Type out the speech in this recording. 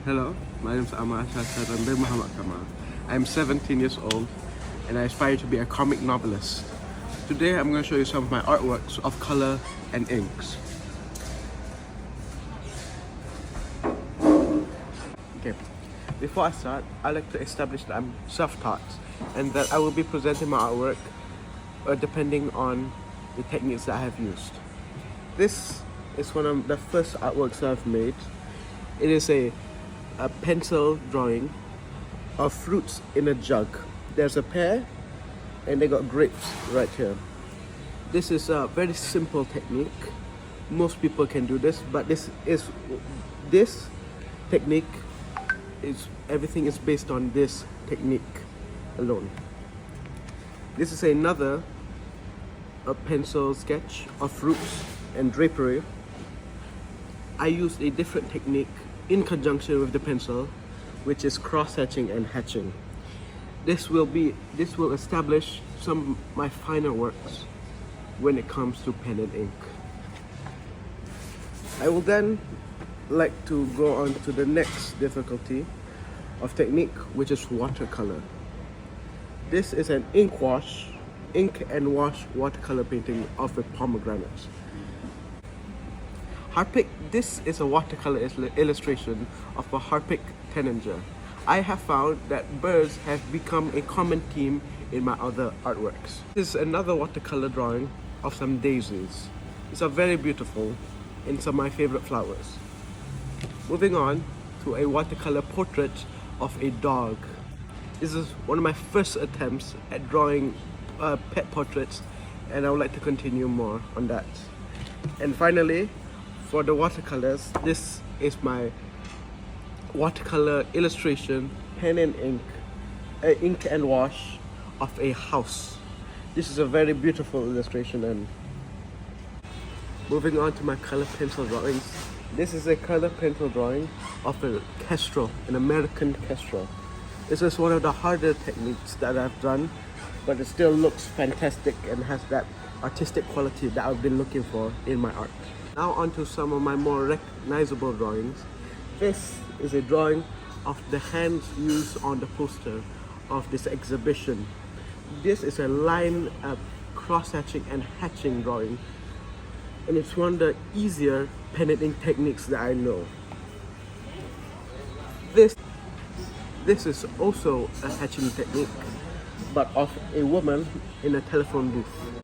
Hello, my name is AMAR ASHAR CHARAN. I'm 17 years old and I aspire to be a comic novelist. Today I'm going to show you some of my artworks of color and inks. Okay, before I start, I'd like to establish that I'm self-taught and that I will be presenting my artwork depending on the techniques that I have used. This is one of the first artworks I've made. It is a pencil drawing of fruits in a jug. There's a pear and they got grapes right here. This is a very simple technique. Most people can do this, but this technique is everything is based on this technique alone. This is another pencil sketch of fruits and drapery. I used a different technique in conjunction with the pencil, which is cross-hatching and hatching. This will establish some of my finer works when it comes to pen and ink. I will then like to go on to the next difficulty of technique, which is watercolor. This is an ink and wash watercolor painting of a pomegranate. Harpic, this is a watercolor illustration of a Harpic tanager. I have found that birds have become a common theme in my other artworks. This is another watercolor drawing of some daisies. These are very beautiful and some of my favorite flowers. Moving on to a watercolor portrait of a dog. This is one of my first attempts at drawing pet portraits, and I would like to continue more on that. And finally, for the watercolors, this is my watercolor illustration, pen and ink and wash of a house. This is a very beautiful illustration. And moving on to my color pencil drawings. This is a color pencil drawing of a kestrel, an American kestrel. This is one of the harder techniques that I've done, but it still looks fantastic and has that artistic quality that I've been looking for in my art. Now on to some of my more recognizable drawings. This is a drawing of the hands used on the poster of this exhibition. This is a line cross-hatching and hatching drawing, and it's one of the easier pen and ink techniques that I know. This is also a hatching technique, but of a woman in a telephone booth.